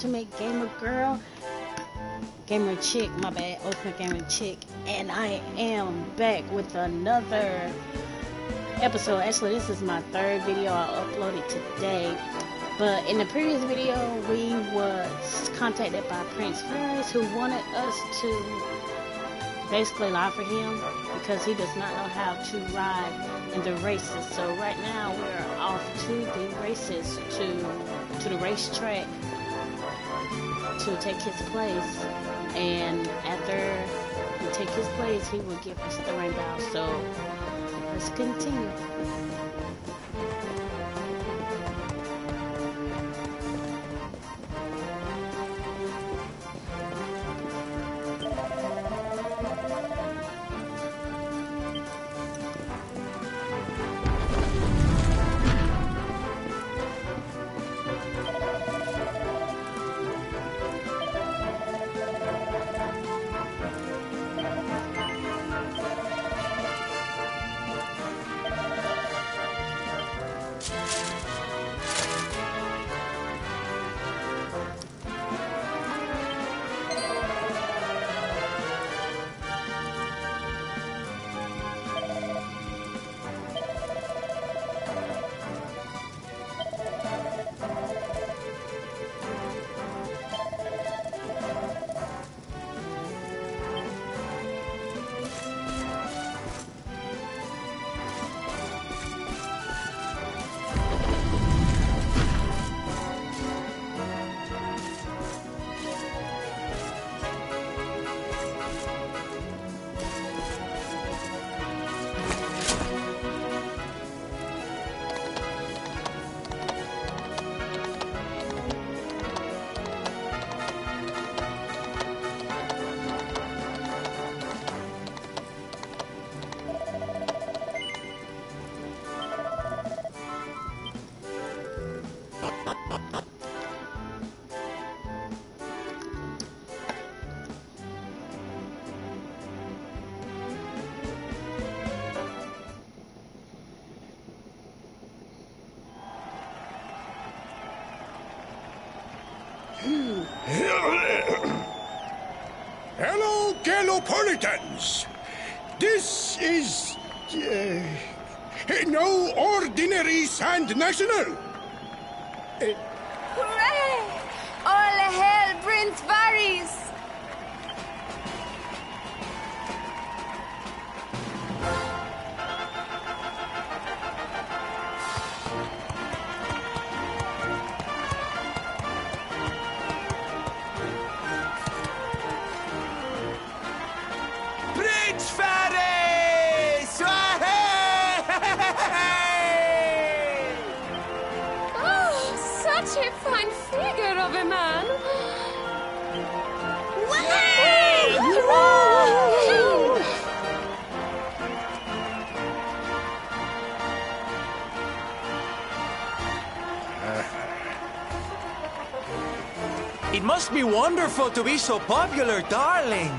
Ultimate Gamer Girl, Gamer Chick, my bad, Ultimate Gamer Chick, and I am back with another episode. Actually, this is my third video I uploaded today, but in the previous video, we was contacted by Prince Ferris, who wanted us to basically lie for him because he does not know how to ride in the races. So right now, we're off to the races, to the racetrack, to take his place, and after we take his place, he will give us the Rainbough. So let's continue. Hello, Gallopolitans! This is no ordinary Sand National. Hooray! All hail Prince Varys! Prince Ferris! Oh, such a fine figure of a man! It must be wonderful to be so popular, darling.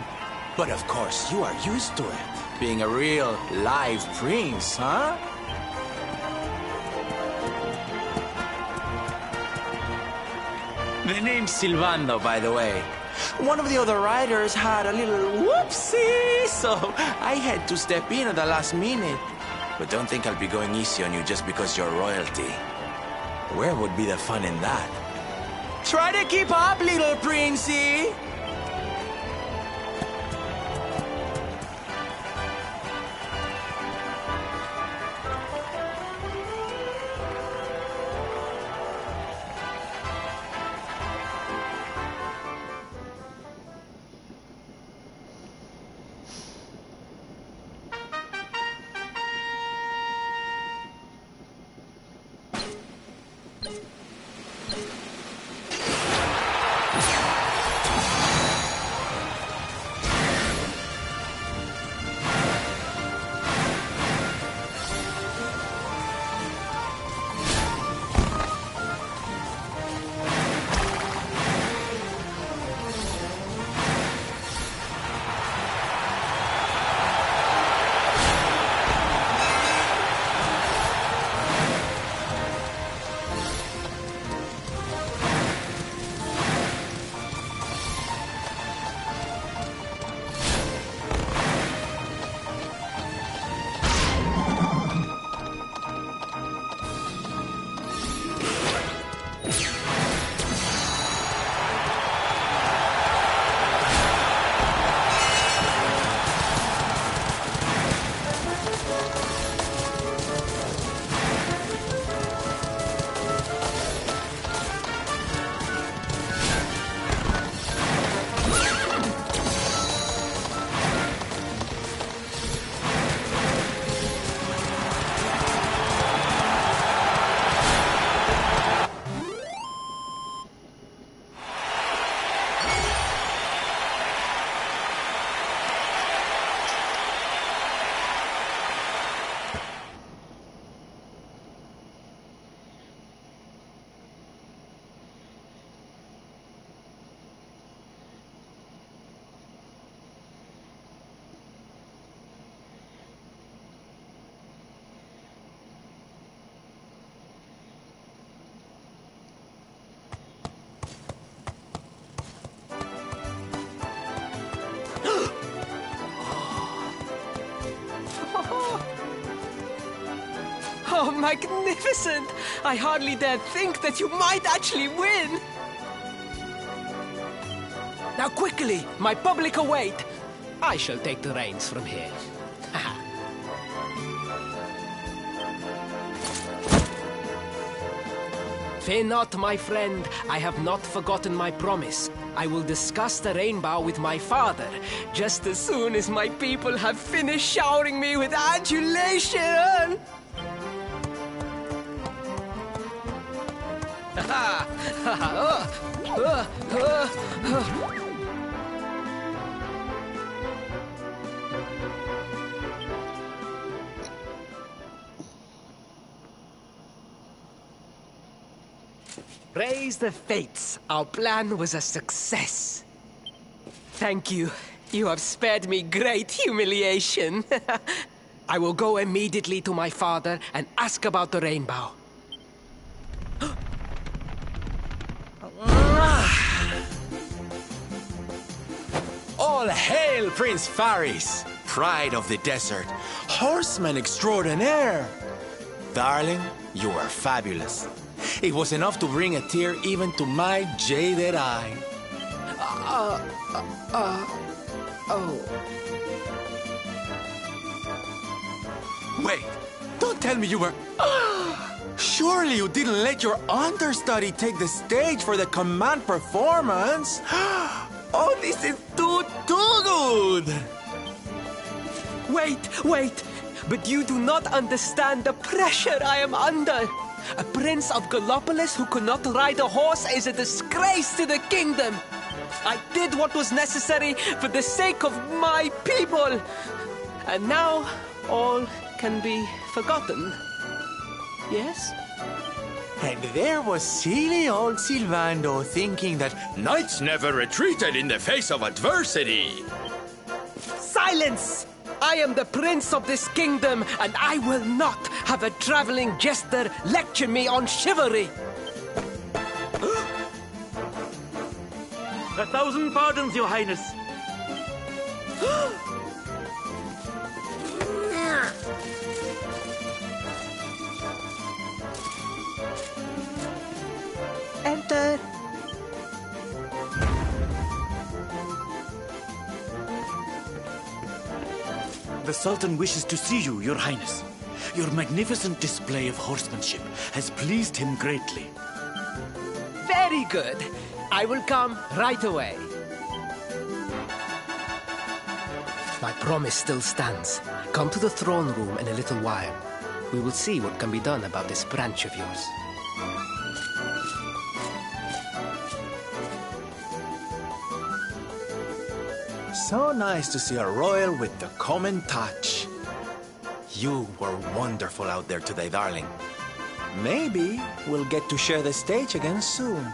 But of course, you are used to it. Being a real live prince, huh? The name's Silvando, by the way. One of the other riders had a little whoopsie, so I had to step in at the last minute. But don't think I'll be going easy on you just because you're royalty. Where would be the fun in that? Try to keep up, little princey! magnificent! I hardly dare think that you might actually win! Now quickly, my public await! I shall take the reins from here. Fear not, my friend. I have not forgotten my promise. I will discuss the Rainbough with my father, just as soon as my people have finished showering me with adulation! Praise the fates, our plan was a success. Thank you. You have spared me great humiliation. I will go immediately to my father and ask about the Rainbough. All hail Prince Faris, pride of the desert, horseman extraordinaire. Darling, you are fabulous. It was enough to bring a tear even to my jaded eye. Wait, don't tell me you were... Surely you didn't let your understudy take the stage for the command performance? Oh, this is too good! Wait! But you do not understand the pressure I am under. A prince of Gallopolis who could not ride a horse is a disgrace to the kingdom. I did what was necessary for the sake of my people. And now all can be forgotten. Yes? And there was silly old Silvando thinking that knights never retreated in the face of adversity. Silence! I am the prince of this kingdom, and I will not have a traveling jester lecture me on chivalry. 1,000 pardons, Your Highness. Enter. The Sultan wishes to see you, Your Highness. Your magnificent display of horsemanship has pleased him greatly. Very good. I will come right away. My promise still stands. Come to the throne room in a little while. We will see what can be done about this branch of yours. So nice to see a royal with the common touch. You were wonderful out there today, darling. Maybe we'll get to share the stage again soon.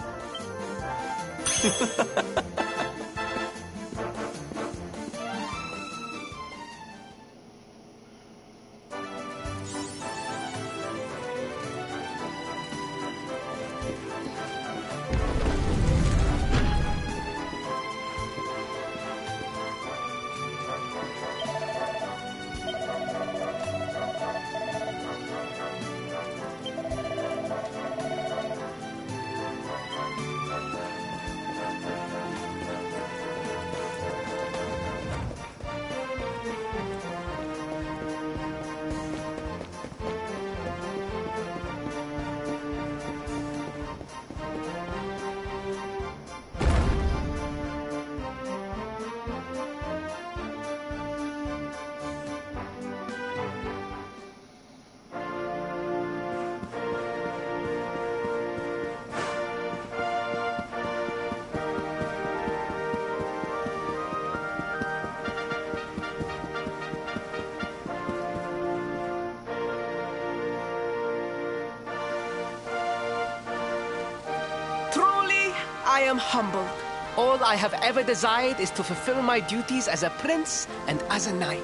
I am humbled. All I have ever desired is to fulfill my duties as a prince and as a knight.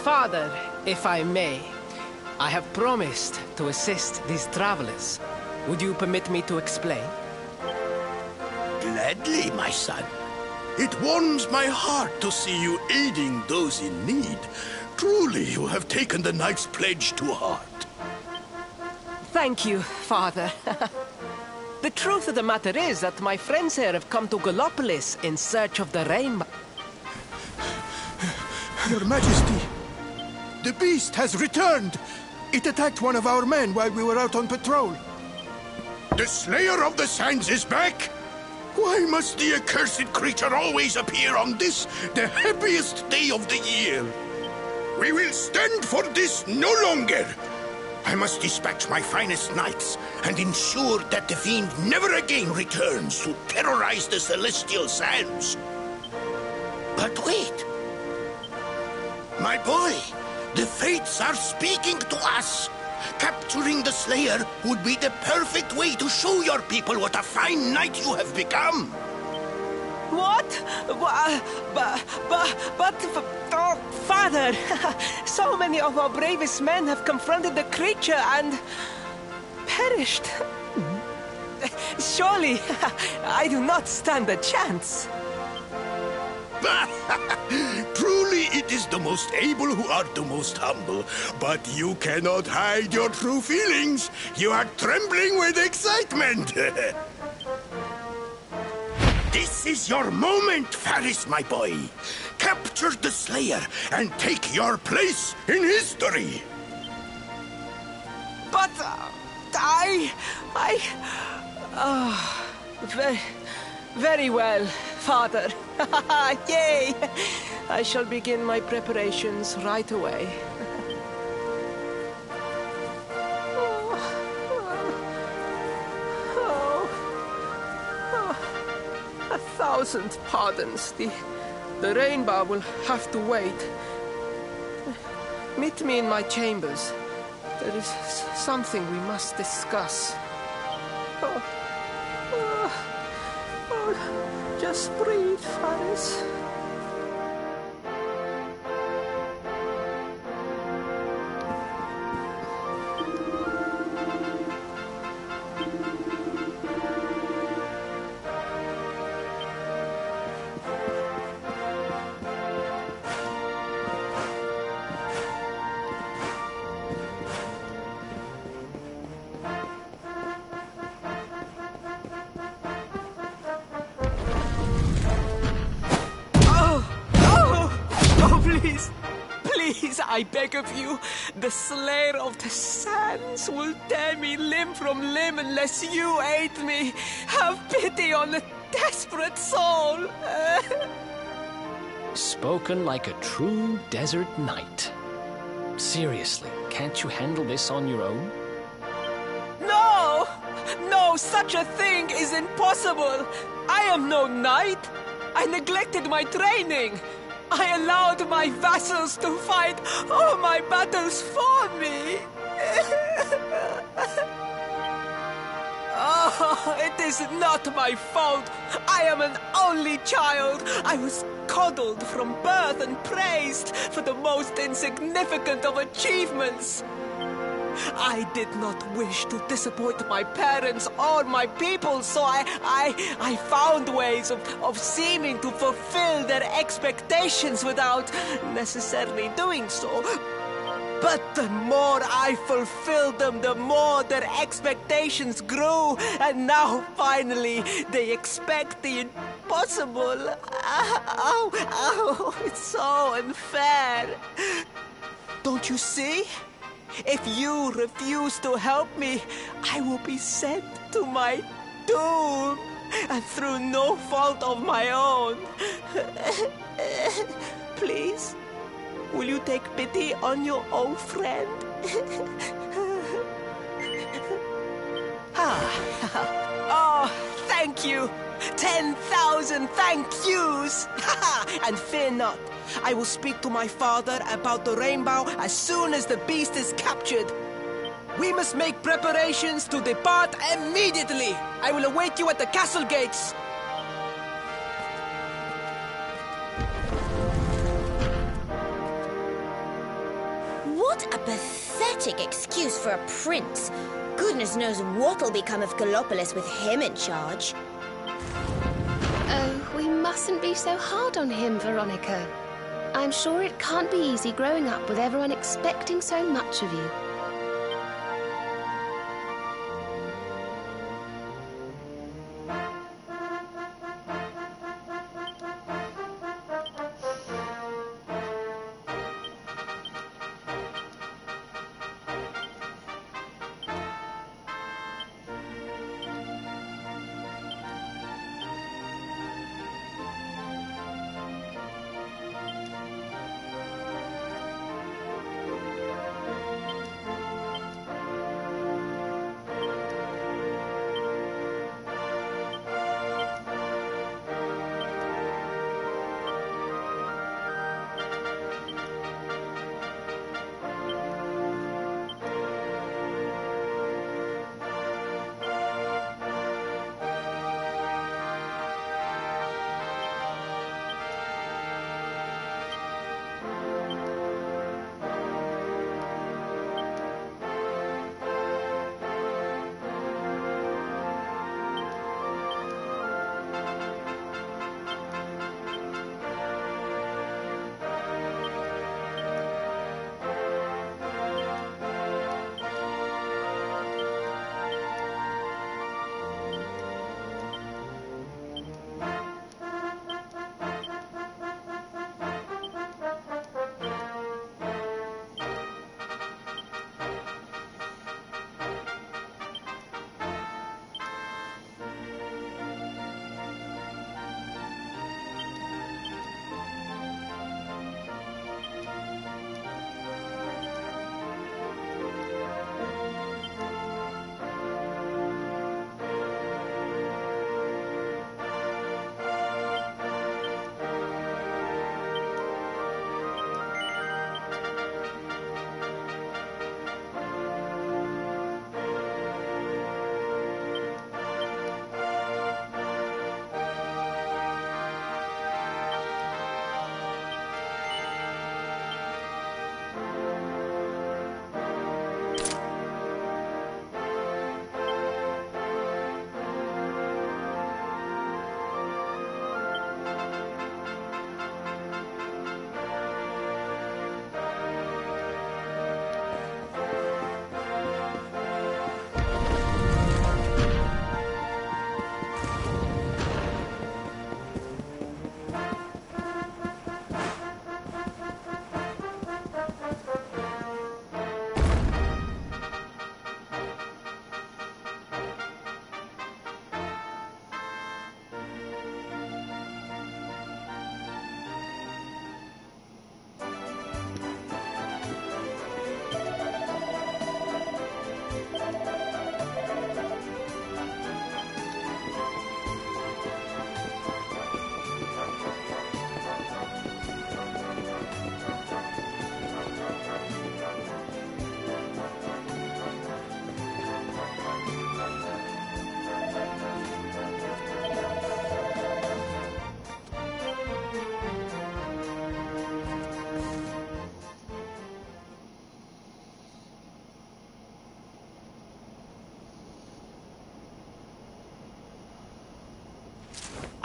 Father, if I may, I have promised to assist these travelers. Would you permit me to explain? Gladly, my son. It warms my heart to see you aiding those in need. Truly, you have taken the knight's pledge to heart. Thank you, Father. The truth of the matter is that my friends here have come to Gallopolis in search of the Rainbough. Your Majesty, the beast has returned. It attacked one of our men while we were out on patrol. The Slayer of the Sands is back? Why must the accursed creature always appear on this, the happiest day of the year? We will stand for this no longer. I must dispatch my finest knights and ensure that the fiend never again returns to terrorize the celestial sands. But wait. My boy, the fates are speaking to us. Capturing the Slayer would be the perfect way to show your people what a fine knight you have become. What? Oh, Father, so many of our bravest men have confronted the creature and perished. Surely, I do not stand a chance. Truly, it is the most able who are the most humble. But you cannot hide your true feelings. You are trembling with excitement. This is your moment, Faris, my boy. Capture the Slayer and take your place in history. But very well, Father. Yay! I shall begin my preparations right away. A thousand pardons. The Rainbough will have to wait. Meet me in my chambers. There is something we must discuss. Just breathe, Faris. Please, I beg of you, the Slayer of the Sands will tear me limb from limb unless you aid me. Have pity on a desperate soul. Spoken like a true desert knight. Seriously, can't you handle this on your own? No! No, such a thing is impossible. I am no knight. I neglected my training. I allowed my vassals to fight all my battles for me. Oh, it is not my fault. I am an only child. I was coddled from birth and praised for the most insignificant of achievements. I did not wish to disappoint my parents or my people, so I found ways of seeming to fulfill their expectations without necessarily doing so. But the more I fulfilled them, the more their expectations grew, and now finally they expect the impossible. Oh, it's so unfair. Don't you see? If you refuse to help me, I will be sent to my doom, and through no fault of my own. Please, will you take pity on your old friend? Oh, thank you. 10,000 thank yous. And fear not. I will speak to my father about the Rainbough as soon as the beast is captured. We must make preparations to depart immediately. I will await you at the castle gates. What a pathetic excuse for a prince. Goodness knows what'll become of Gallopolis with him in charge. Oh, we mustn't be so hard on him, Veronica. I'm sure it can't be easy growing up with everyone expecting so much of you.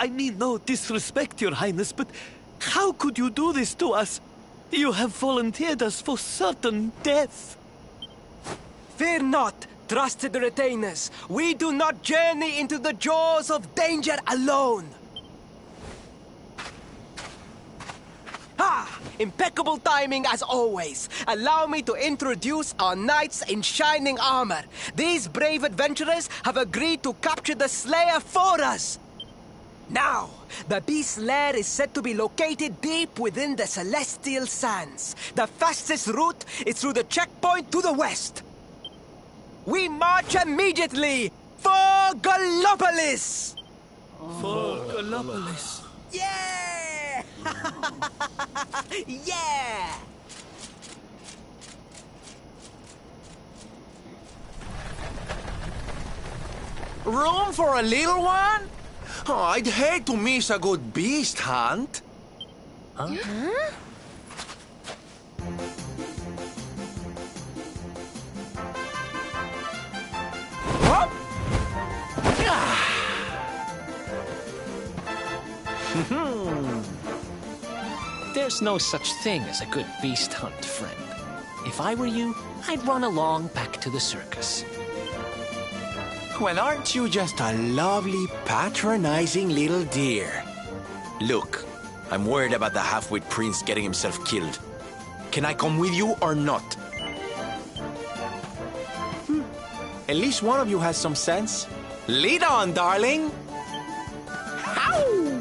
I mean no disrespect, Your Highness, but how could you do this to us? You have volunteered us for certain death. Fear not, trusted retainers. We do not journey into the jaws of danger alone. Ha! Impeccable timing as always. Allow me to introduce our knights in shining armor. These brave adventurers have agreed to capture the Slayer for us. Now, the beast's lair is said to be located deep within the Celestial Sands. The fastest route is through the checkpoint to the west. We march immediately for Gallopolis! For Gallopolis. Yeah! Yeah! Room for a little one? Oh, I'd hate to miss a good beast hunt. Huh? There's no such thing as a good beast hunt, friend. If I were you, I'd run along back to the circus. Well, aren't you just a lovely, patronizing little dear? Look, I'm worried about the half-wit prince getting himself killed. Can I come with you or not? At least one of you has some sense. Lead on, darling! Ow!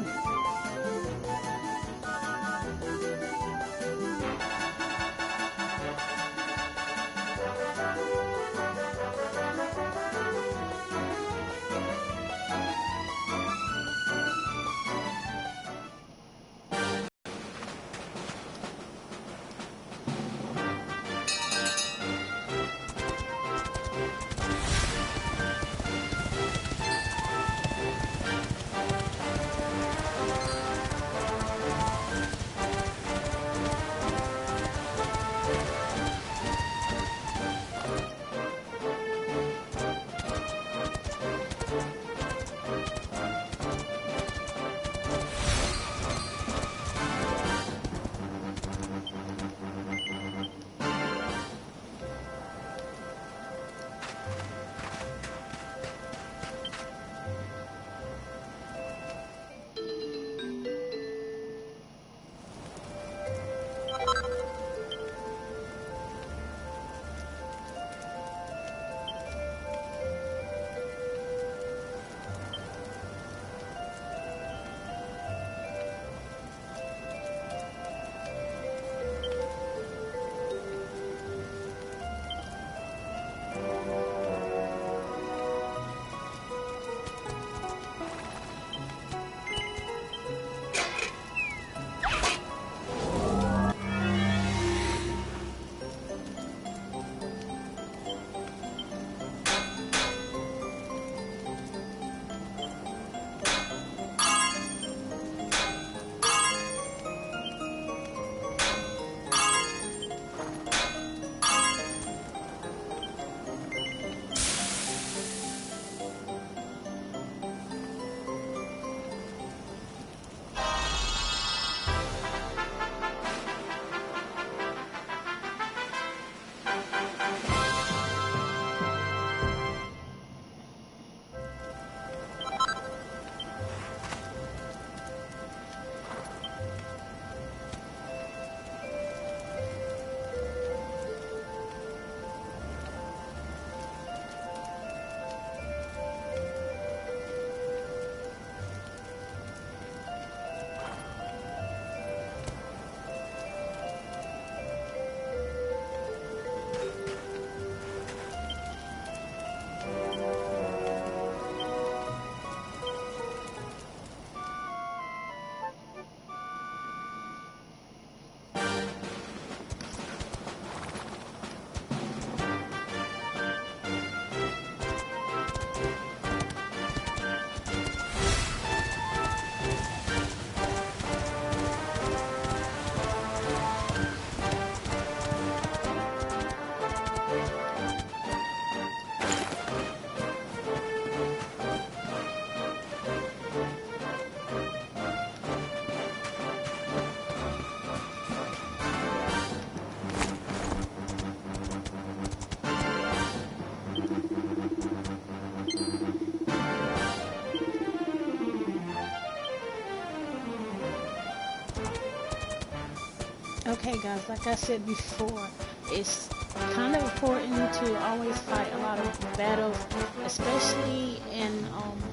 Okay guys, like I said before, it's kind of important to always fight a lot of battles, especially in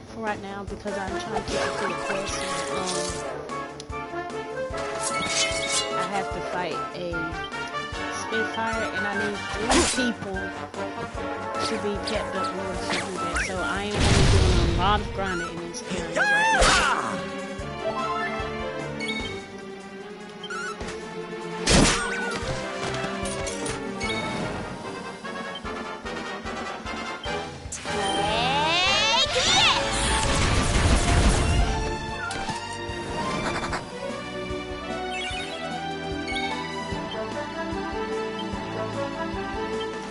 for right now, because I'm trying to get to the quest and I have to fight a Spitfire and I need 3 people to be kept up in order to do that. So I am going to be doing a lot of grinding in this area right now.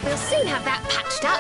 We'll soon have that patched up.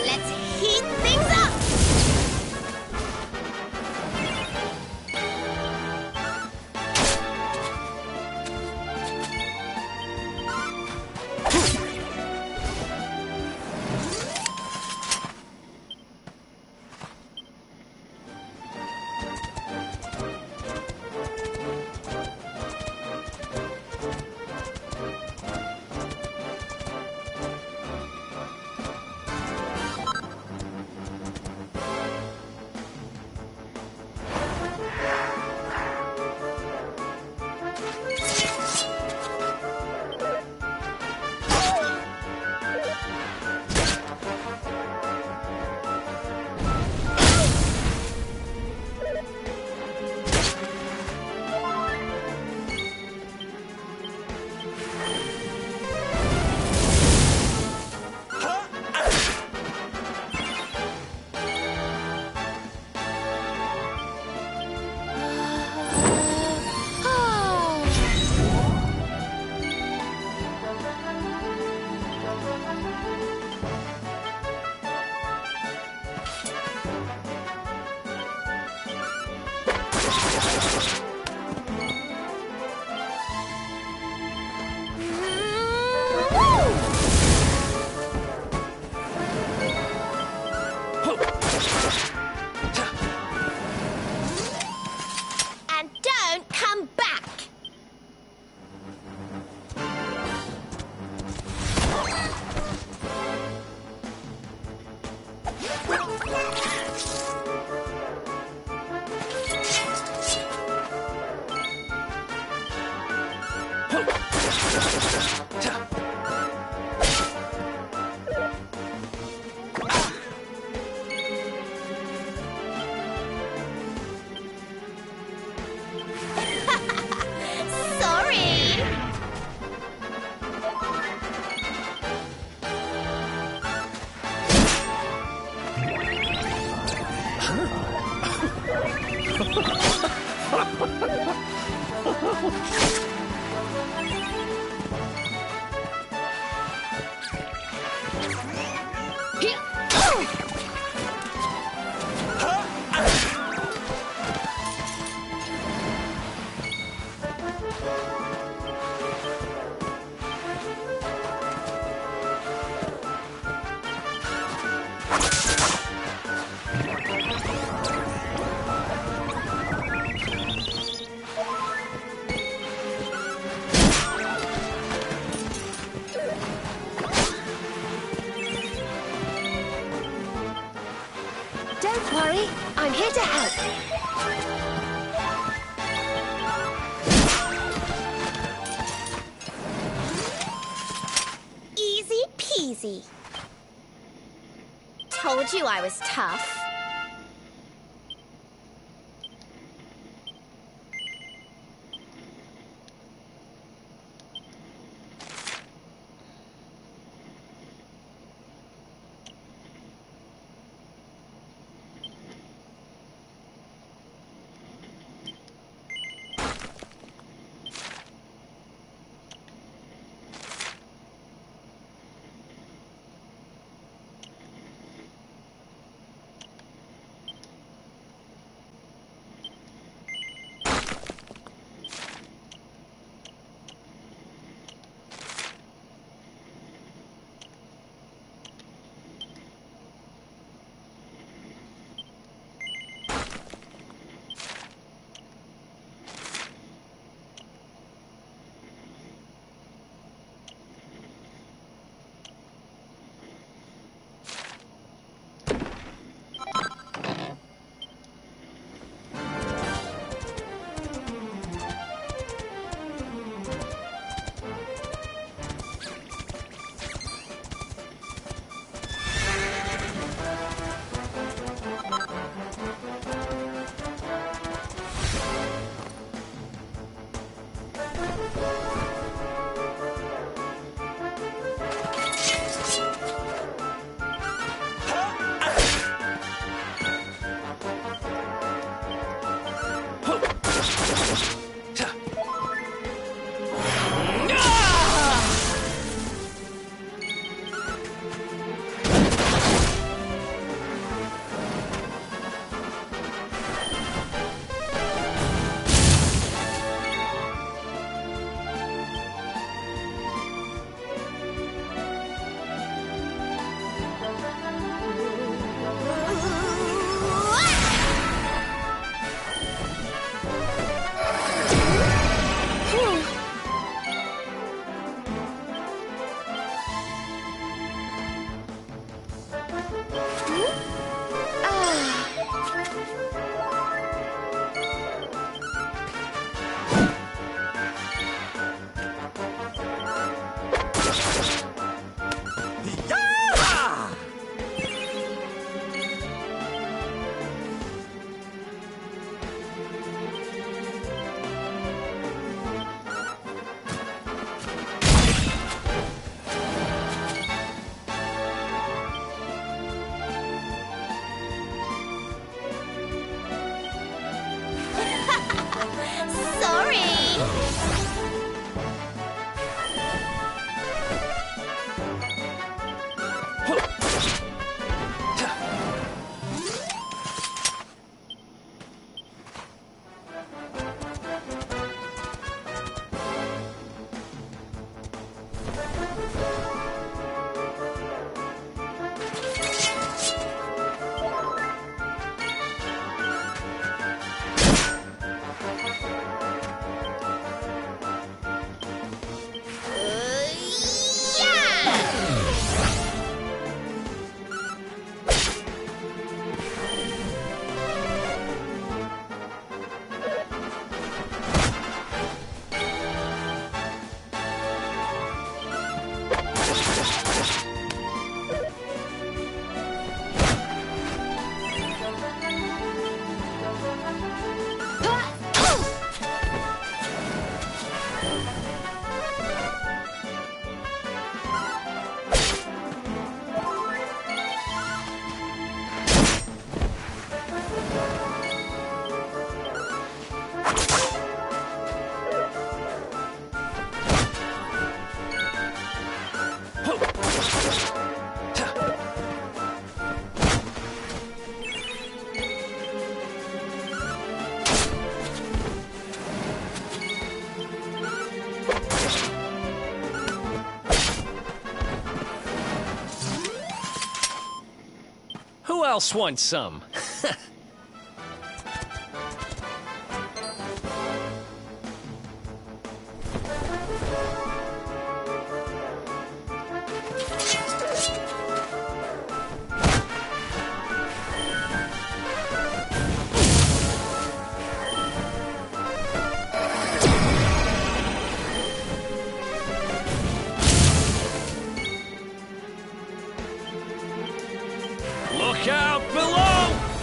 Let's heat things up! And don't come back! Sorry! Don't worry, I'm here to help. Easy peasy. Told you I was tough. Who else wants some? Look out below!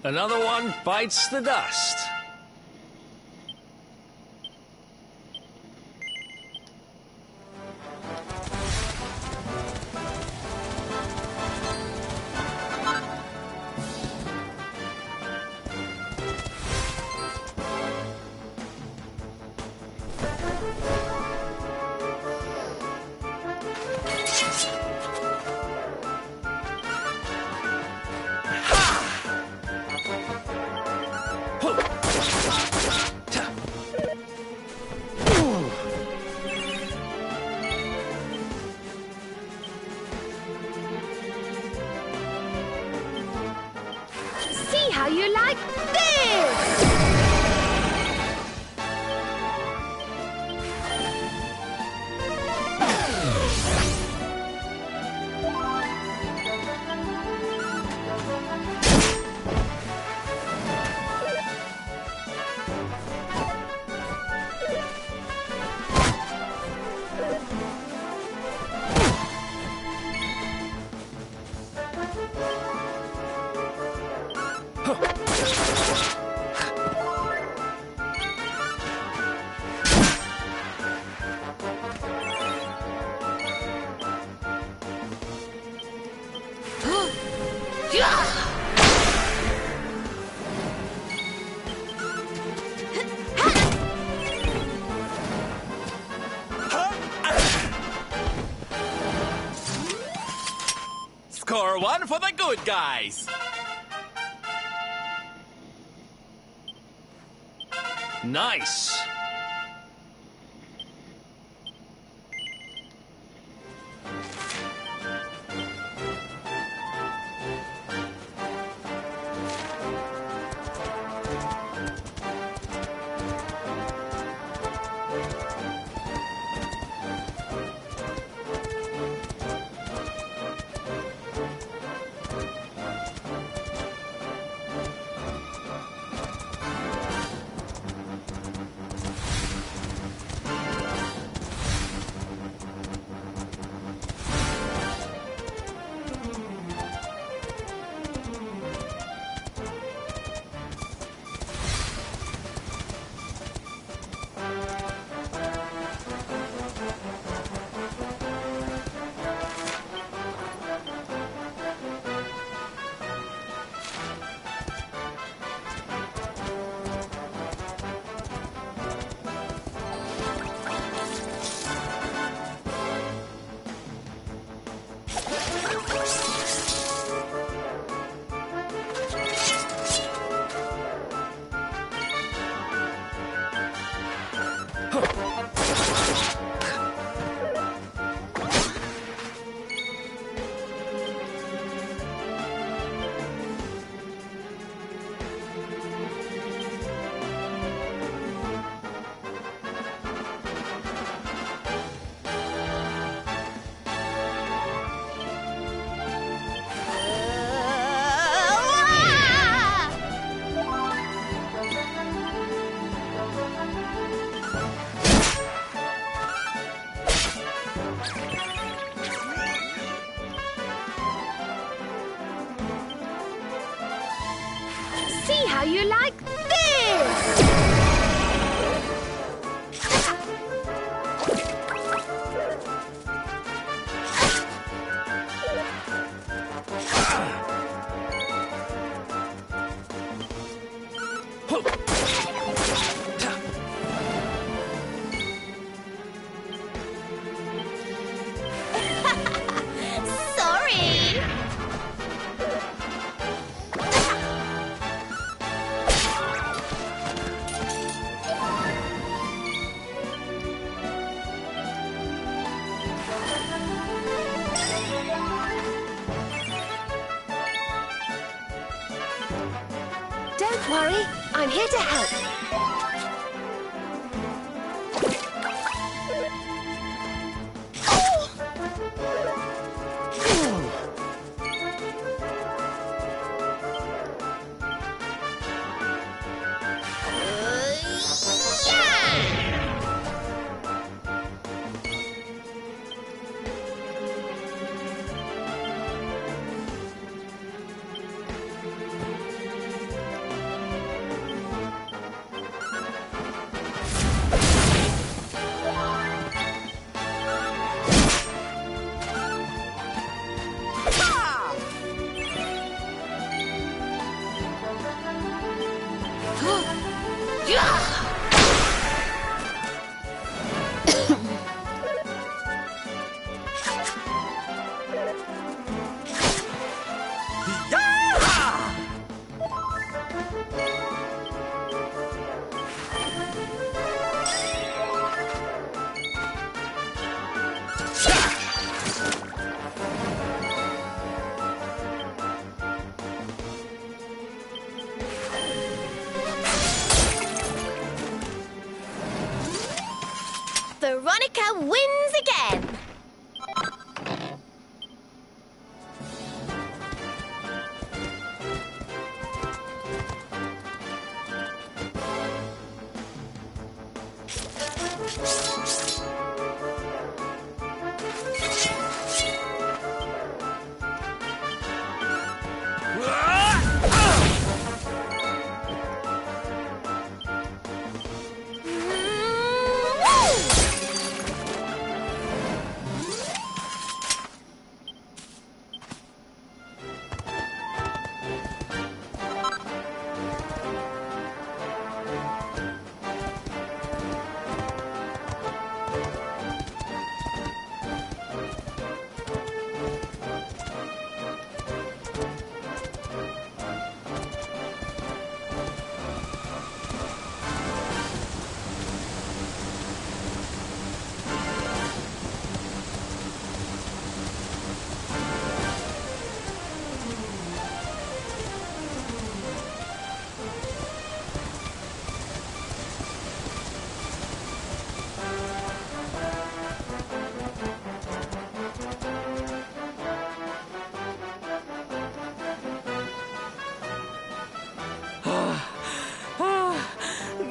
Another one bites the dust. See how you like this! Score one for the good guys. Nice. See how you like this! Sorry. Don't worry, I'm here to help.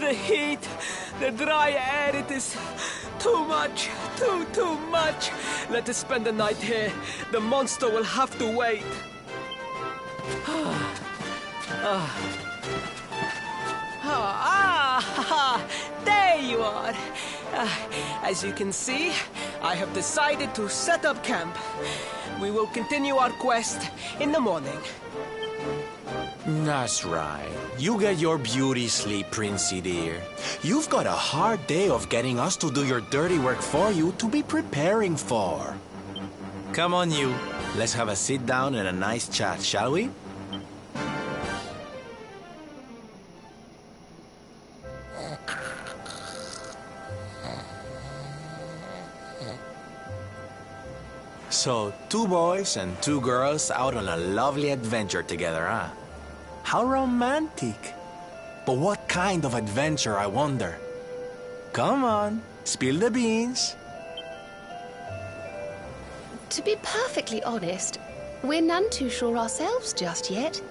The heat, the dry air, it is too much, too much. Let us spend the night here. The monster will have to wait. There you are. As you can see, I have decided to set up camp. We will continue our quest in the morning. That's right. You get your beauty sleep, Princey dear. You've got a hard day of getting us to do your dirty work for you to be preparing for. Come on, you. Let's have a sit down and a nice chat, shall we? So, 2 boys and 2 girls out on a lovely adventure together, huh? How romantic. But what kind of adventure, I wonder? Come on, spill the beans. To be perfectly honest, we're none too sure ourselves just yet.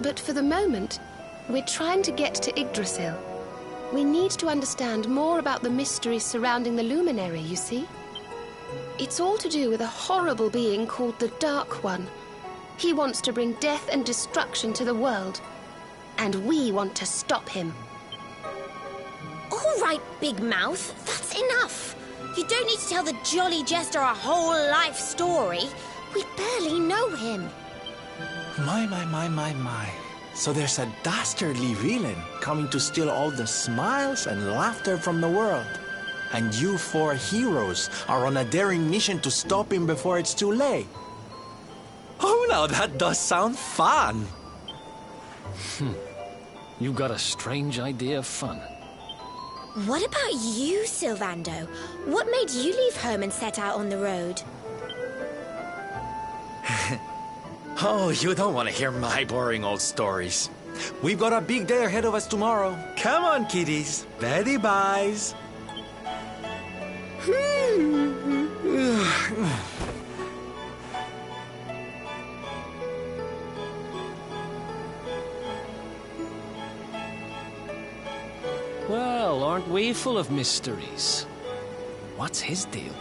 But for the moment, we're trying to get to Yggdrasil. We need to understand more about the mysteries surrounding the luminary, you see? It's all to do with a horrible being called the Dark One. He wants to bring death and destruction to the world. And we want to stop him. All right, Big Mouth, that's enough. You don't need to tell the Jolly Jester a whole life story. We barely know him. My. So there's a dastardly villain coming to steal all the smiles and laughter from the world. And you 4 heroes are on a daring mission to stop him before it's too late. Oh, now that does sound fun. You got a strange idea of fun. What about you, Sylvando? What made you leave home and set out on the road? Oh, you don't want to hear my boring old stories. We've got a big day ahead of us tomorrow. Come on, kiddies. Betty buys. Well, aren't we full of mysteries? What's his deal?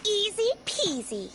Easy peasy.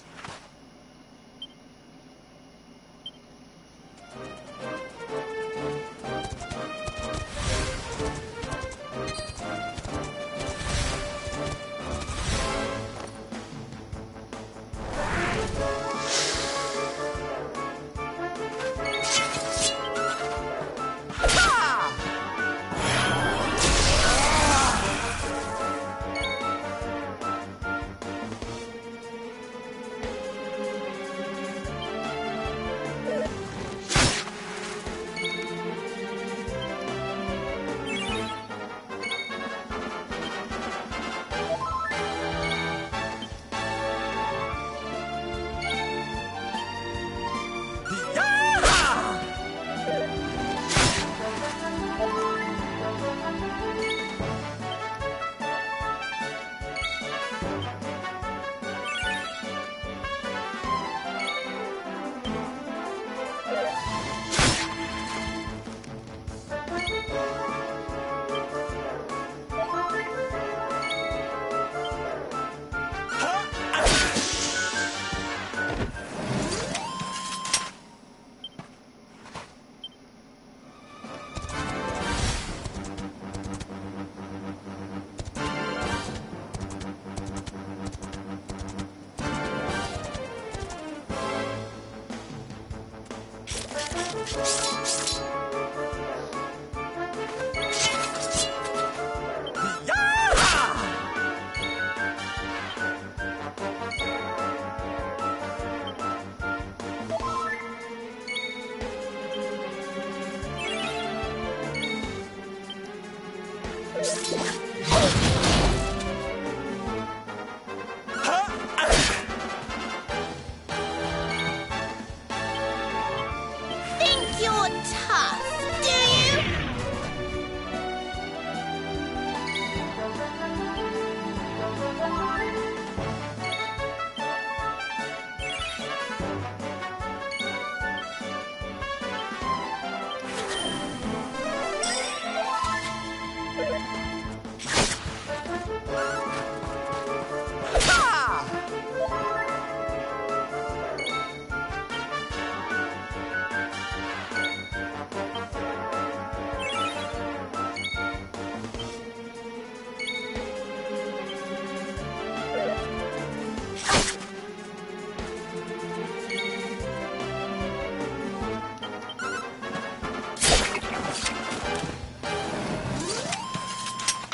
Think you're tough, do you?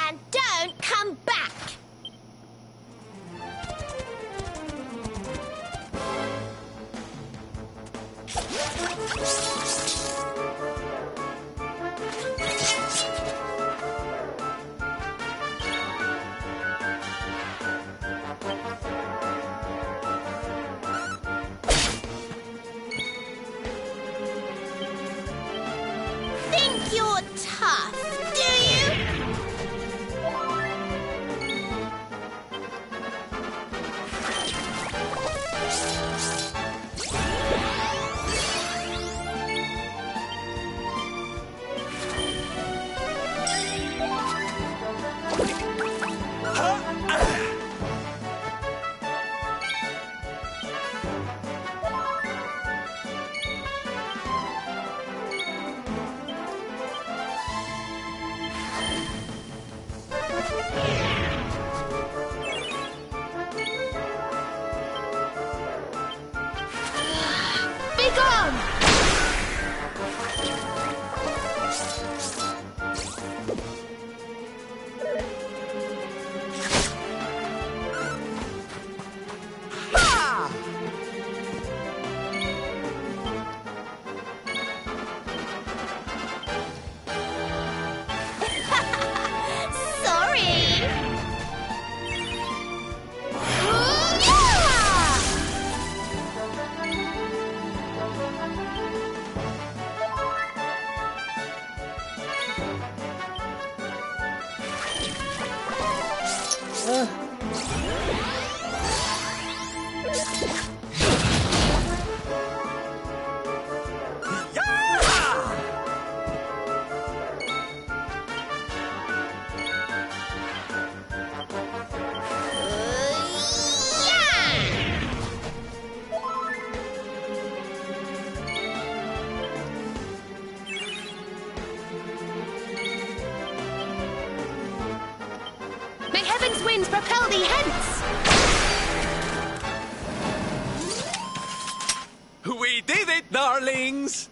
And don't come back. Think you're tough, do you? Be gone! Sorry! May heaven's winds propel thee hence! We did it, darlings!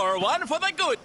Pour one for the good.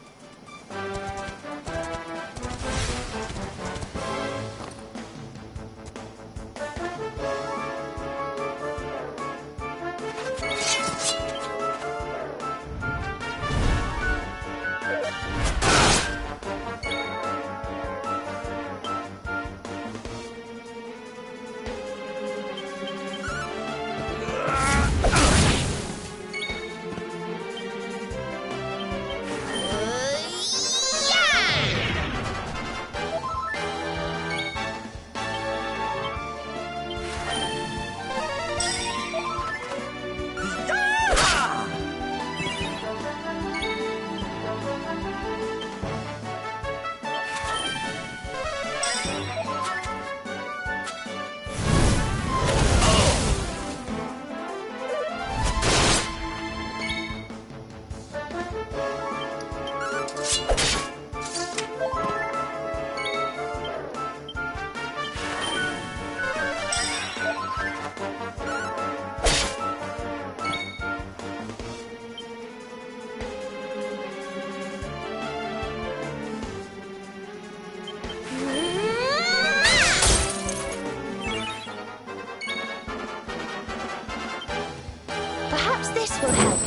Perhaps this will help.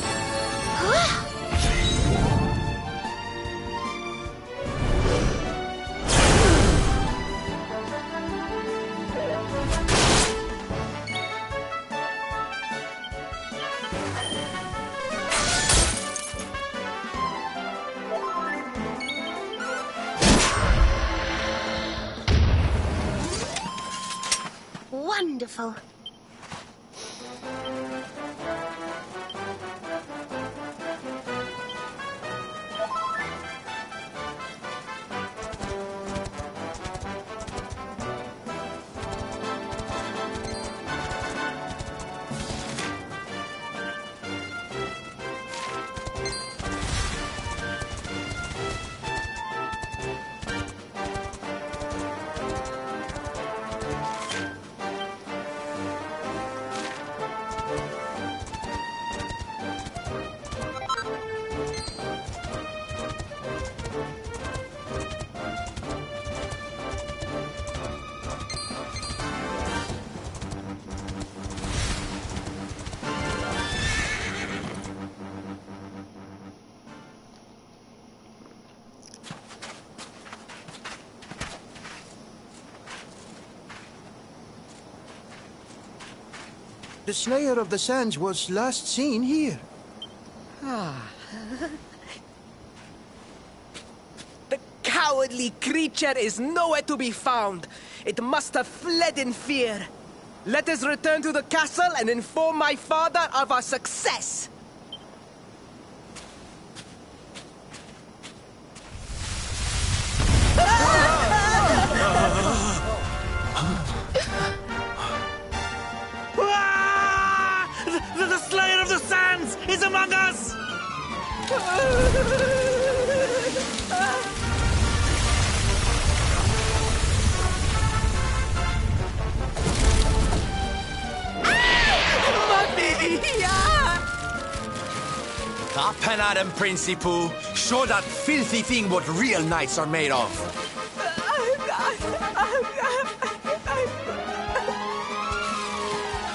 Wonderful. The Slayer of the Sands was last seen here. The cowardly creature is nowhere to be found. It must have fled in fear. Let us return to the castle and inform my father of our success. The Slayer of the Sands is among us! Up and at him, Princey Pooh. Show that filthy thing what real knights are made of.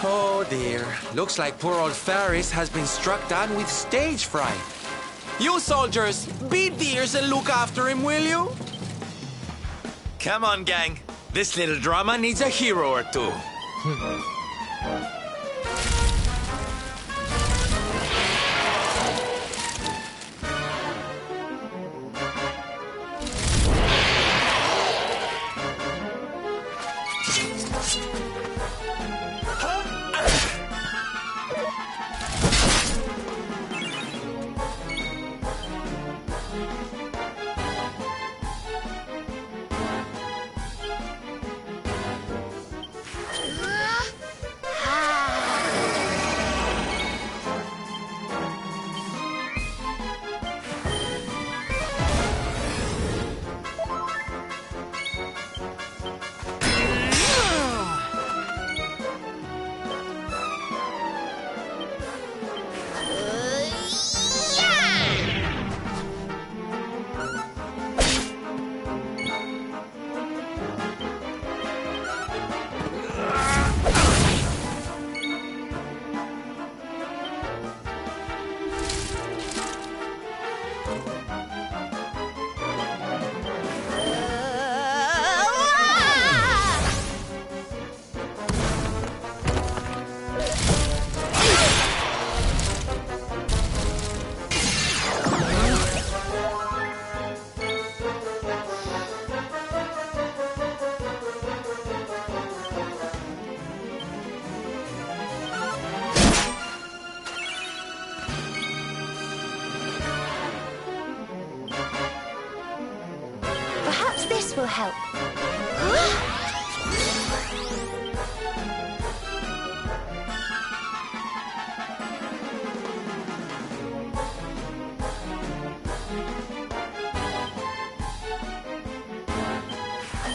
Oh dear. Looks like poor old Faris has been struck down with stage fright. You soldiers, be dears and look after him, will you? Come on, gang. This little drama needs a hero or two. Perhaps this will help.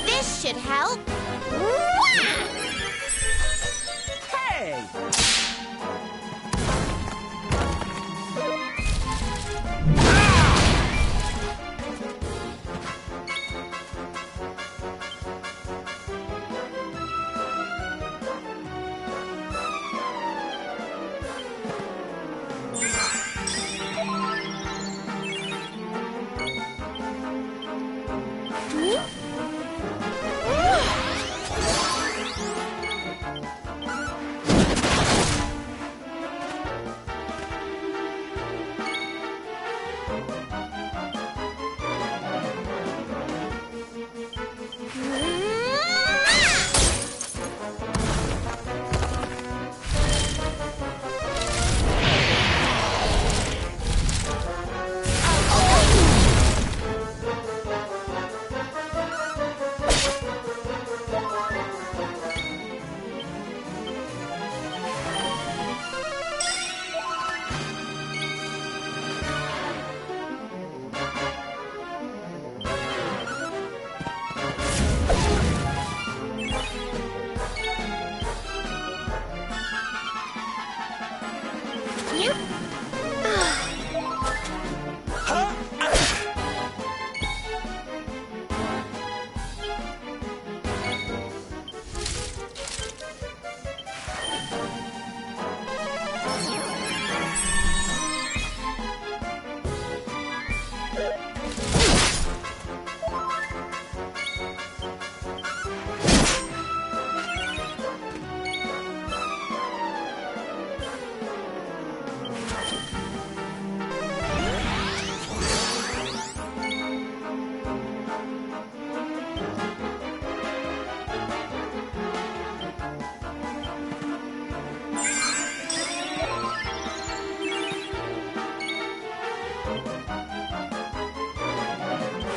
This should help. Hey!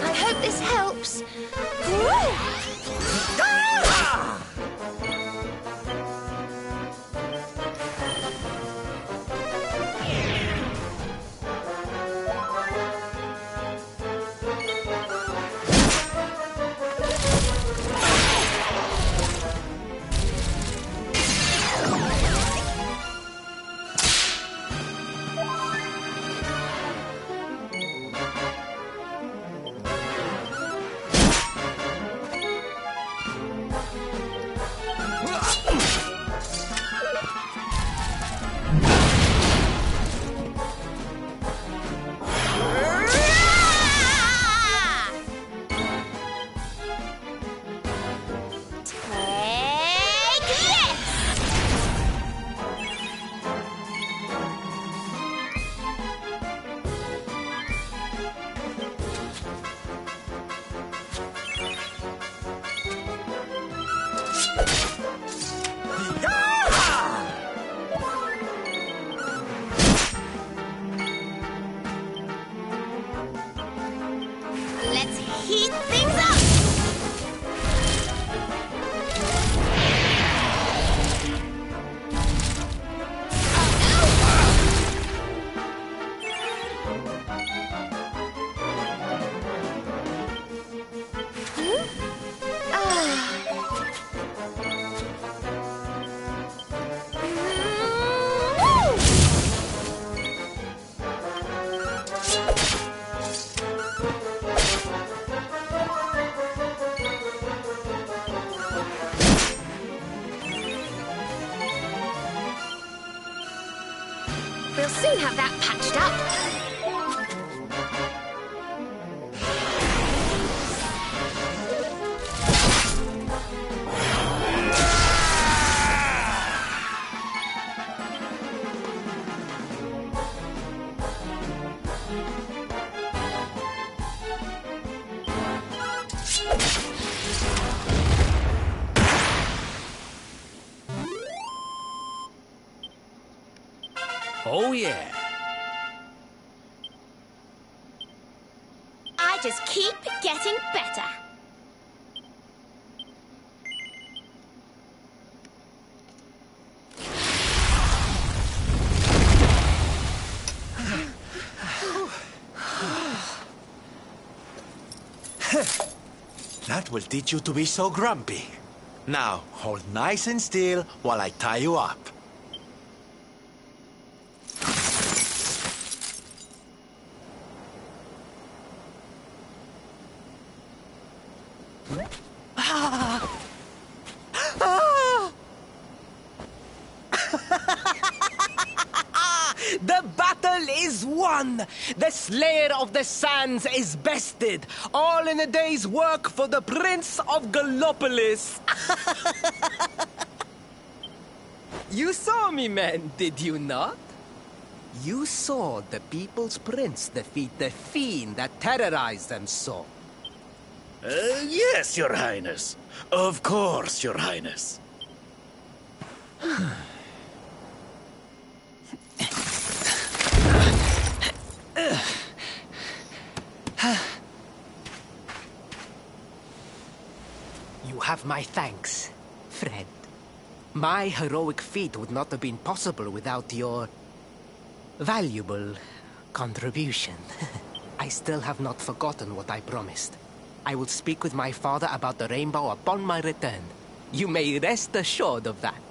I hope this helps. Let's heat things up! We'll soon have that patched up. Oh, yeah. I just keep getting better. That will teach you to be so grumpy. Now, hold nice and still while I tie you up. The battle is won! The Slayer of the Sands is bested! All in a day's work for the Prince of Gallopolis! You saw me, man, did you not? You saw the People's Prince defeat the fiend that terrorized them so. Yes, Your Highness. Of course, Your Highness. You have my thanks, friend. My heroic feat would not have been possible without your valuable contribution. I still have not forgotten what I promised. I will speak with my father about the rainbow upon my return. You may rest assured of that.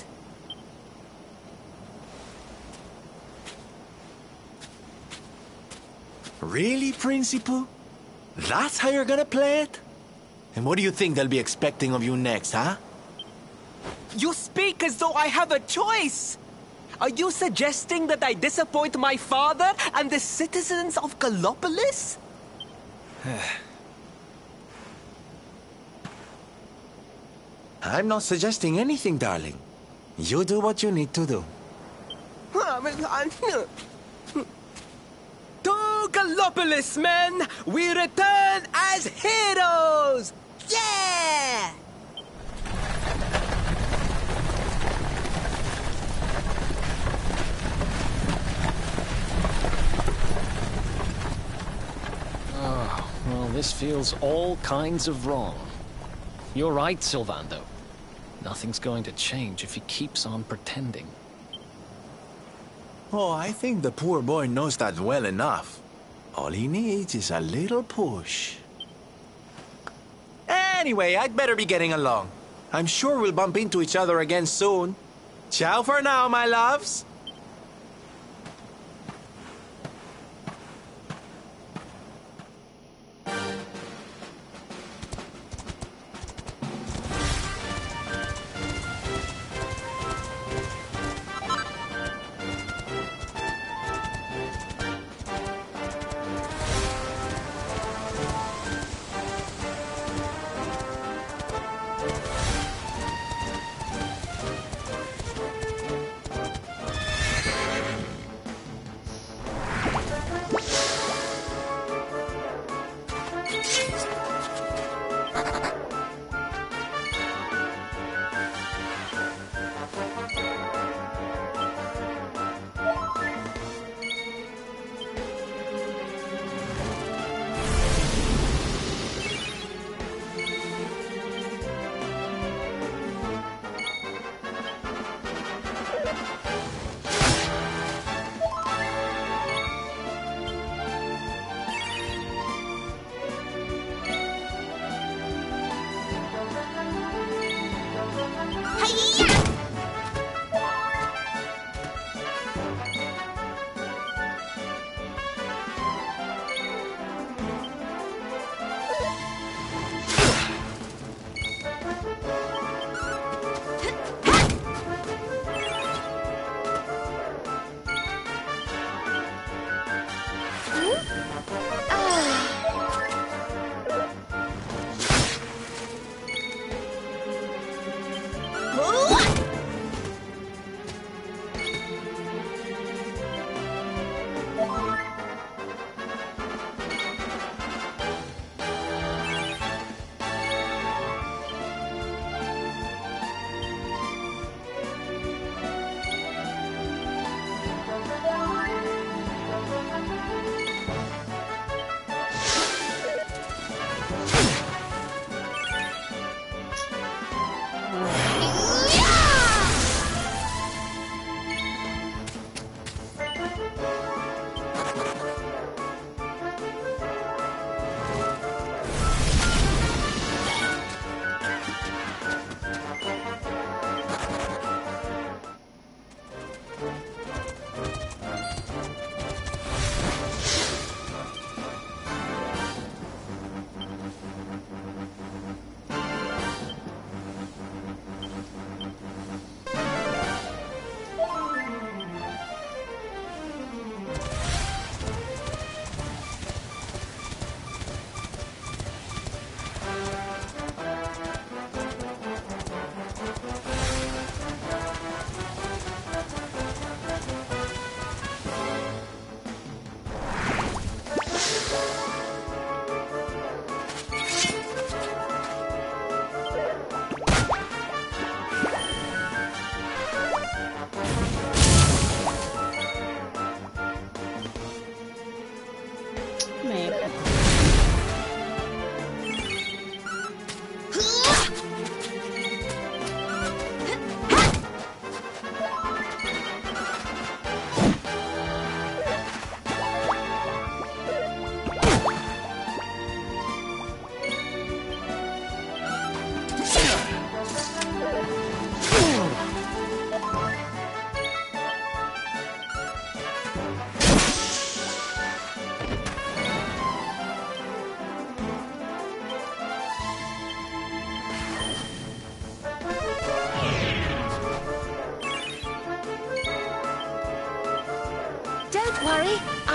Really, Principal? That's how you're gonna play it? And what do you think they'll be expecting of you next, huh? You speak as though I have a choice! Are you suggesting that I disappoint my father and the citizens of Gallopolis? I'm not suggesting anything, darling. You do what you need to do. To Gallopolis, men! We return as heroes! Yeah! Oh, well, this feels all kinds of wrong. You're right, Sylvando. Nothing's going to change if he keeps on pretending. Oh, I think the poor boy knows that well enough. All he needs is a little push. Anyway, I'd better be getting along. I'm sure we'll bump into each other again soon. Ciao for now, my loves.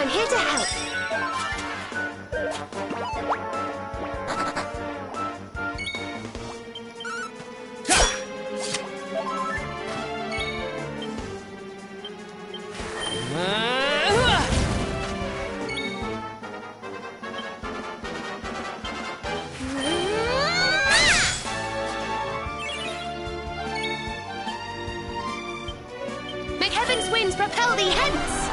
I'm here to help. May heaven's winds propel thee hence!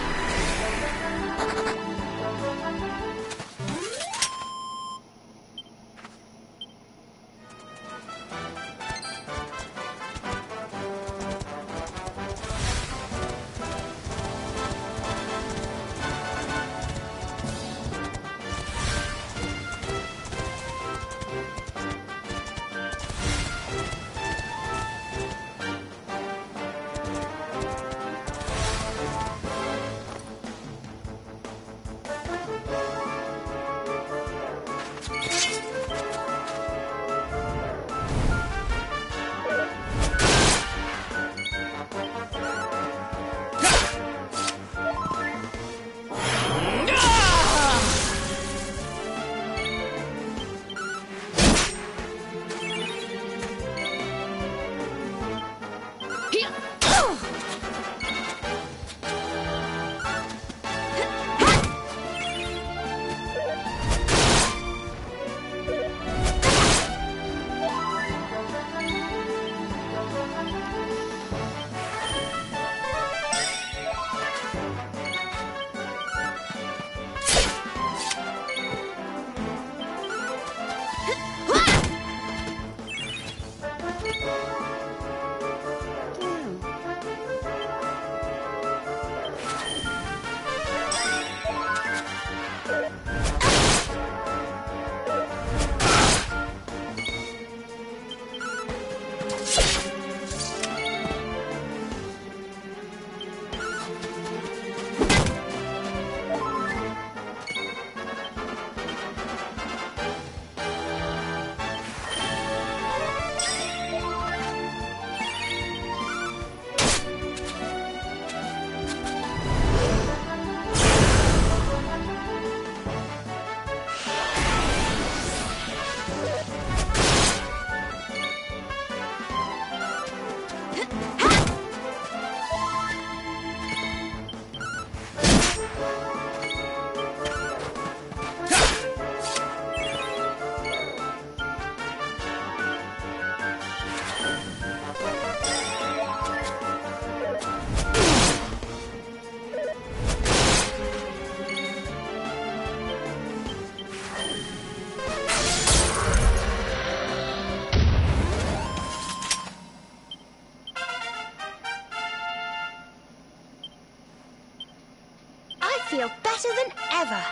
Feel better than ever.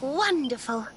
Wonderful.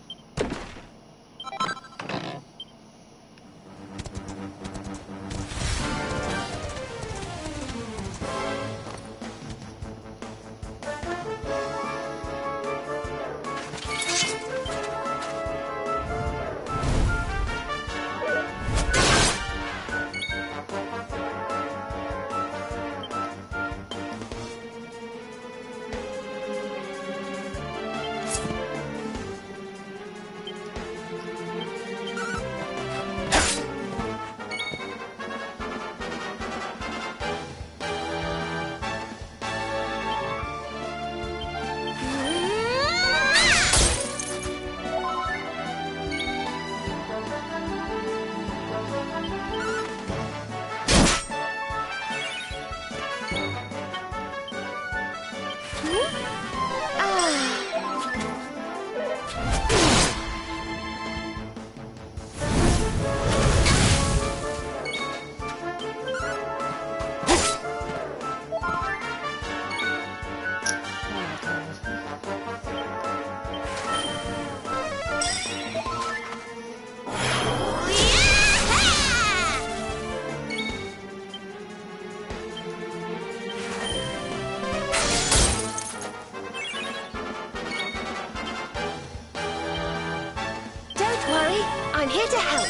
I'm here to help.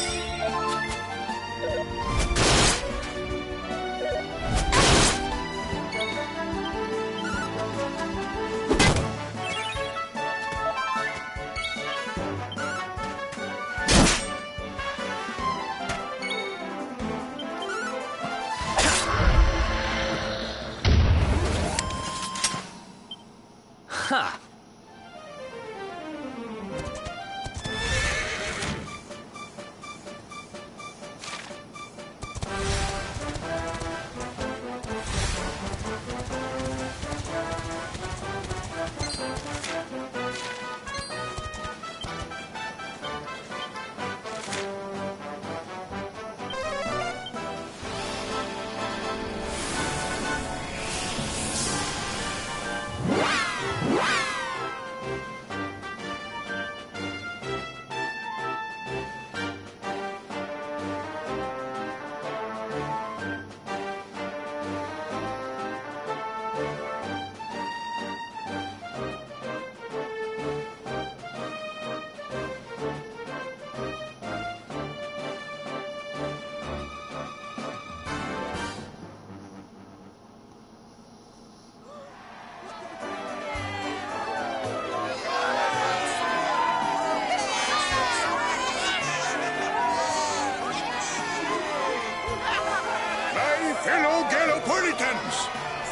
Ha! Fellow Gallopolitans,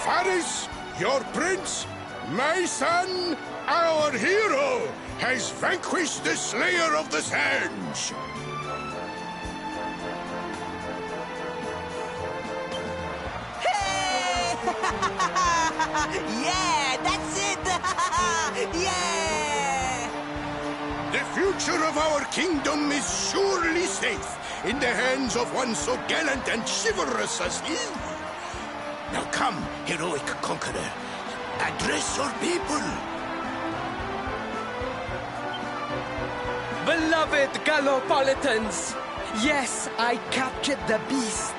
Faris, your prince, my son, our hero, has vanquished the Slayer of the Sands. Hey! Yeah, that's it! Yeah! The future of our kingdom is surely safe in the hands of one so gallant and chivalrous as he. Now come, heroic conqueror, address your people. Beloved Gallopolitans, yes, I captured the beast,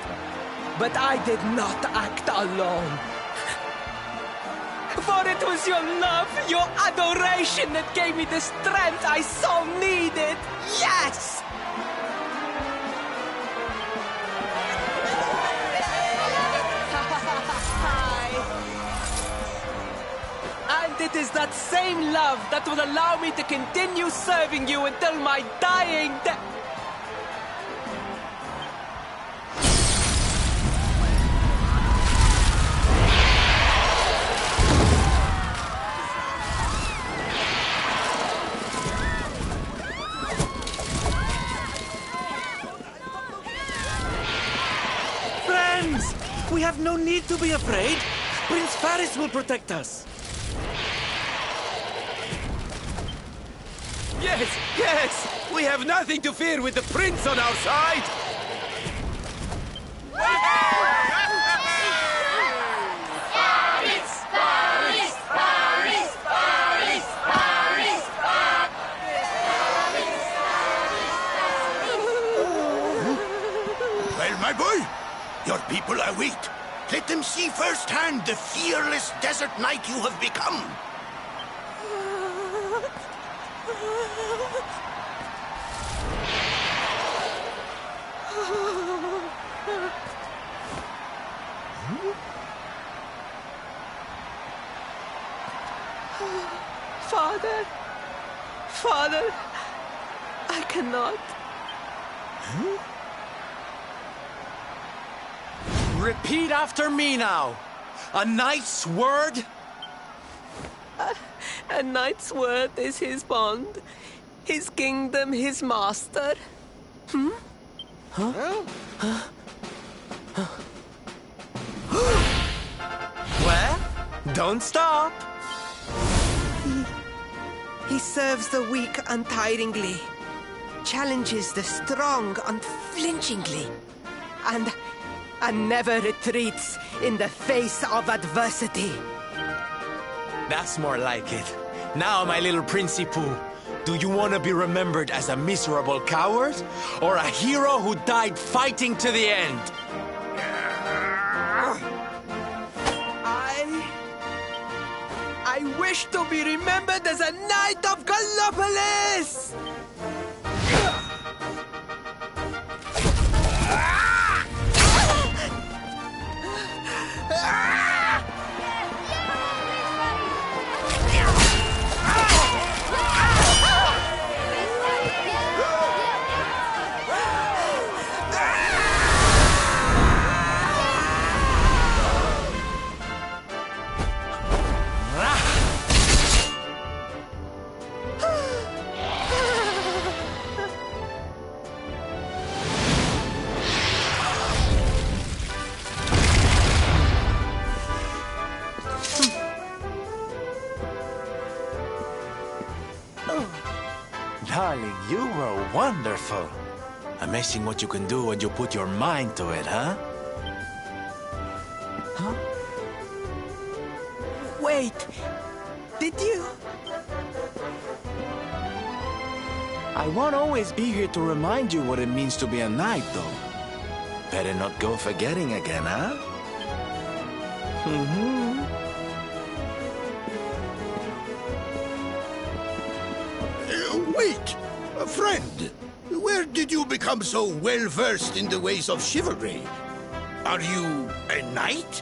but I did not act alone. For it was your love, your adoration that gave me the strength I so needed. Yes! And it is that same love that will allow me to continue serving you until my dying day. friends! We have no need to be afraid. Prince Faris will protect us. Yes, yes! We have nothing to fear with the prince on our side! Well, my boy, your people await. Let them see firsthand the fearless desert knight you have become. Father, Father, I cannot. Repeat after me now. A knight's word? A knight's word is his bond, his kingdom, his master. Well, don't stop. He serves the weak untiringly, challenges the strong unflinchingly, and never retreats in the face of adversity. That's more like it. Now, my little Princey Pooh, do you want to be remembered as a miserable coward or a hero who died fighting to the end? I wish to be remembered as a knight of Gallopolis! Darling, you were wonderful. Amazing what you can do when you put your mind to it, huh? Wait, did you? I won't always be here to remind you what it means to be a knight, though. Better not go forgetting again, huh? Wait, friend. Where did you become so well-versed in the ways of chivalry? Are you a knight?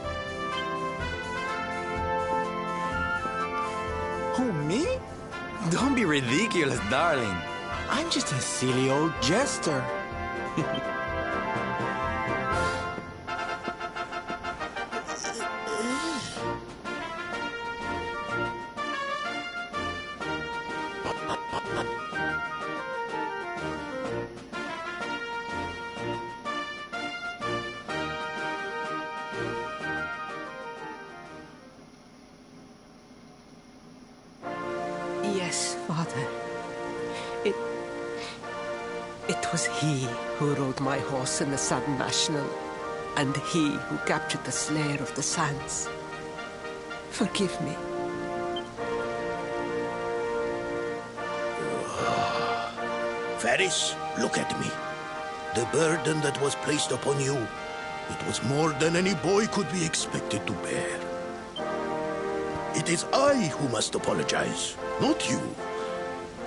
Who, me? Don't be ridiculous, darling. I'm just a silly old jester. Yes, Father. It was he who rode my horse in the Southern National, and he who captured the Slayer of the Sands. Forgive me. Faris, look at me. The burden that was placed upon you, it was more than any boy could be expected to bear. It is I who must apologize, not you.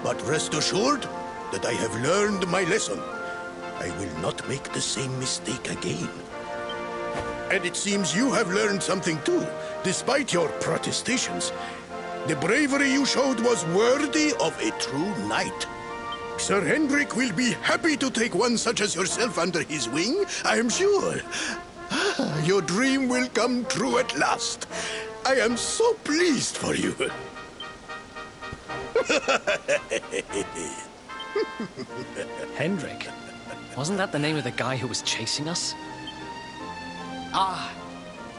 But rest assured that I have learned my lesson. I will not make the same mistake again. And it seems you have learned something too, despite your protestations. The bravery you showed was worthy of a true knight. Sir Hendrik will be happy to take one such as yourself under his wing, I am sure. Your dream will come true at last. I am so pleased for you. Hendrik? Wasn't that the name of the guy who was chasing us?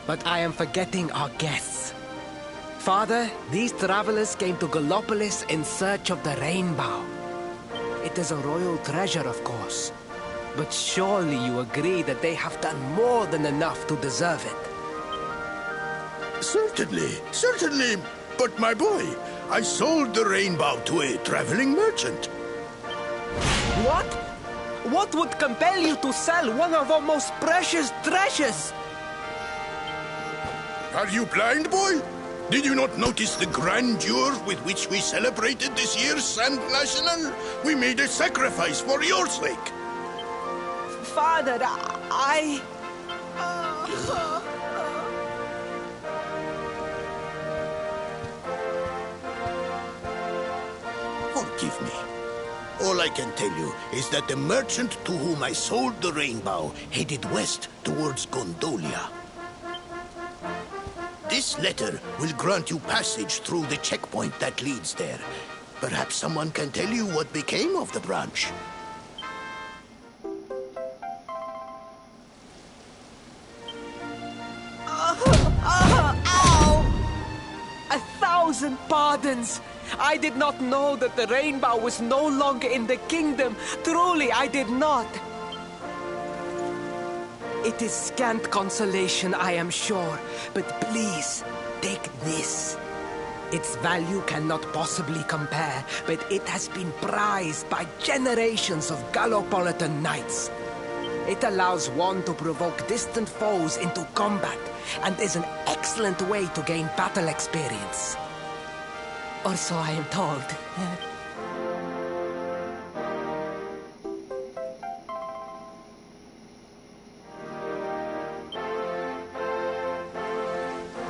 But I am forgetting our guests. Father, these travelers came to Gallopolis in search of the Rainbough. It is a royal treasure, of course. But surely you agree that they have done more than enough to deserve it. Certainly, certainly. But my boy, I sold the Rainbough to a traveling merchant. What? What would compel you to sell one of our most precious treasures? Are you blind, boy? Did you not notice the grandeur with which we celebrated this year's Sand National? We made a sacrifice for your sake. Father, Forgive me. All I can tell you is that the merchant to whom I sold the Rainbow headed west towards Gondolia. This letter will grant you passage through the checkpoint that leads there. Perhaps someone can tell you what became of the branch. Ow! 1,000 pardons! I did not know that the Rainbow was no longer in the kingdom. Truly, I did not. It is scant consolation, I am sure. But please, take this. Its value cannot possibly compare, but it has been prized by generations of Gallopolitan knights. It allows one to provoke distant foes into combat, and is an excellent way to gain battle experience. Or so I am told.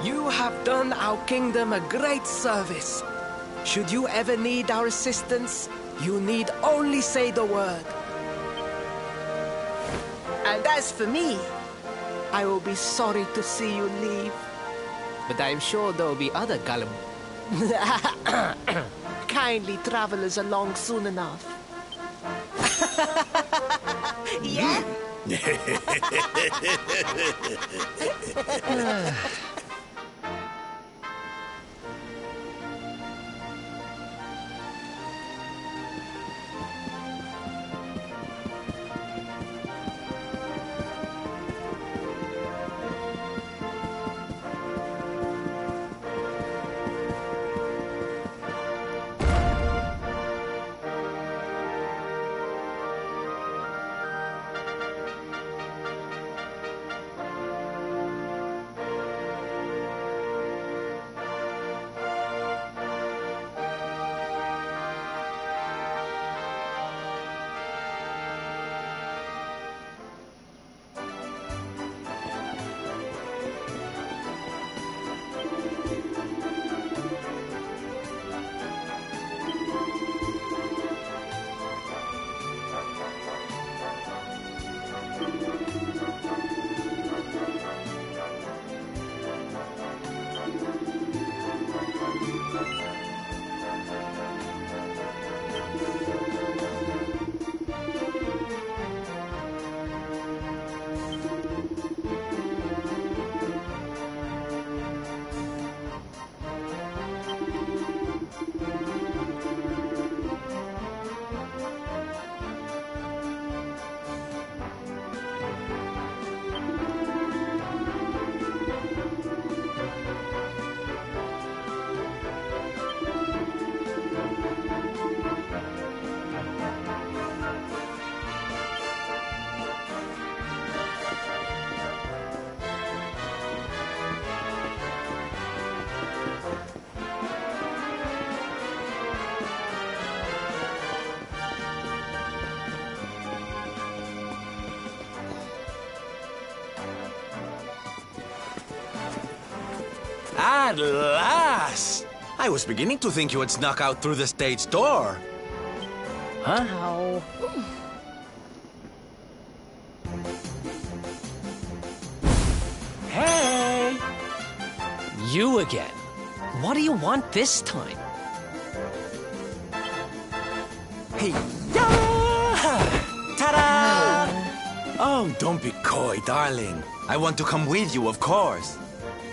You have done our kingdom a great service. Should you ever need our assistance, you need only say the word. And as for me, I will be sorry to see you leave. But I am sure there will be other kindly travelers along soon enough. Yeah? At last! I was beginning to think you had snuck out through the stage door. Huh? Ow. Hey! You again. What do you want this time? Hey! Ta-da! Oh, don't be coy, darling. I want to come with you, of course.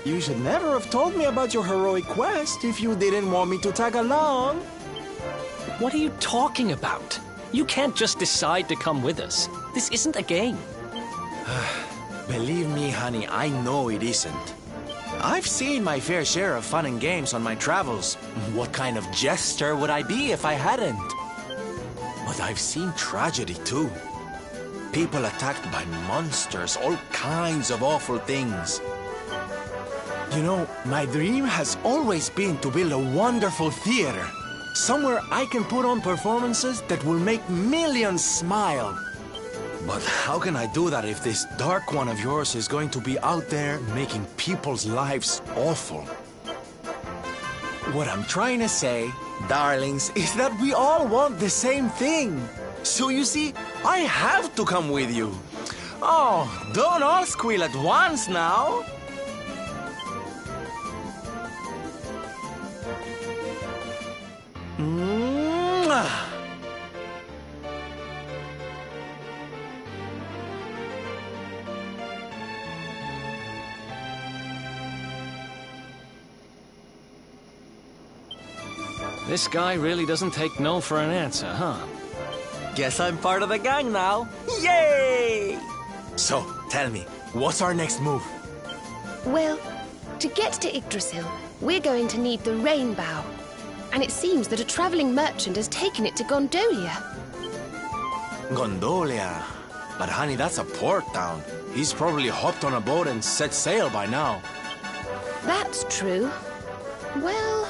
You should never have told me about your heroic quest if you didn't want me to tag along. What are you talking about? You can't just decide to come with us. This isn't a game. Believe me, honey, I know it isn't. I've seen my fair share of fun and games on my travels. What kind of jester would I be if I hadn't? But I've seen tragedy, too. People attacked by monsters, all kinds of awful things. You know, my dream has always been to build a wonderful theater. Somewhere I can put on performances that will make millions smile. But how can I do that if this dark one of yours is going to be out there making people's lives awful? What I'm trying to say, darlings, is that we all want the same thing. So you see, I have to come with you. Oh, don't all squeal at once now. Mwah. This guy really doesn't take no for an answer, huh? Guess I'm part of the gang now. Yay! So, tell me, what's our next move? Well, to get to Yggdrasil, we're going to need the Rainbough. And it seems that a traveling merchant has taken it to Gondolia. Gondolia? But honey, that's a port town. He's probably hopped on a boat and set sail by now. That's true. Well,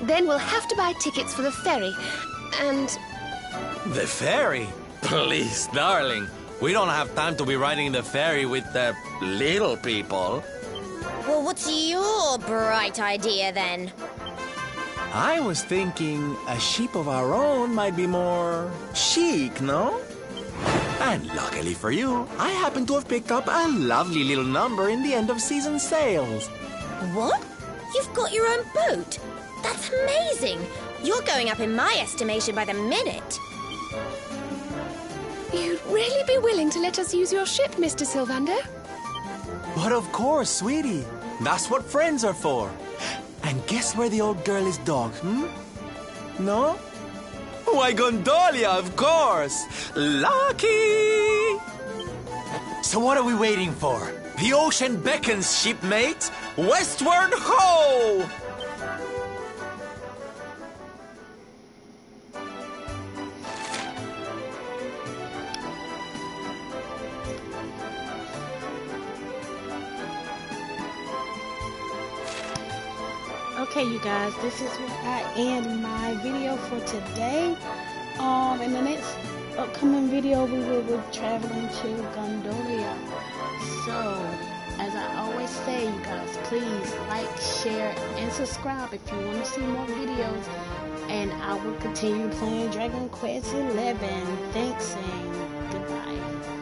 then we'll have to buy tickets for the ferry, and... The ferry? Please, darling. We don't have time to be riding the ferry with the little people. Well, what's your bright idea then? I was thinking a ship of our own might be more chic, no? And luckily for you, I happen to have picked up a lovely little number in the end-of-season sales. What? You've got your own boat? That's amazing! You're going up in my estimation by the minute. You'd really be willing to let us use your ship, Mr. Sylvander? But of course, sweetie. That's what friends are for. And guess where the old girl is docked, No? Why, Gondolia, of course! Lucky! So what are we waiting for? The ocean beckons, shipmate! Westward ho! Okay, you guys, this is where I end my video for today. In the next upcoming video, we will be traveling to Gondolia. So, as I always say, you guys, please like, share, and subscribe if you want to see more videos. And I will continue playing Dragon Quest XI. Thanks and goodbye.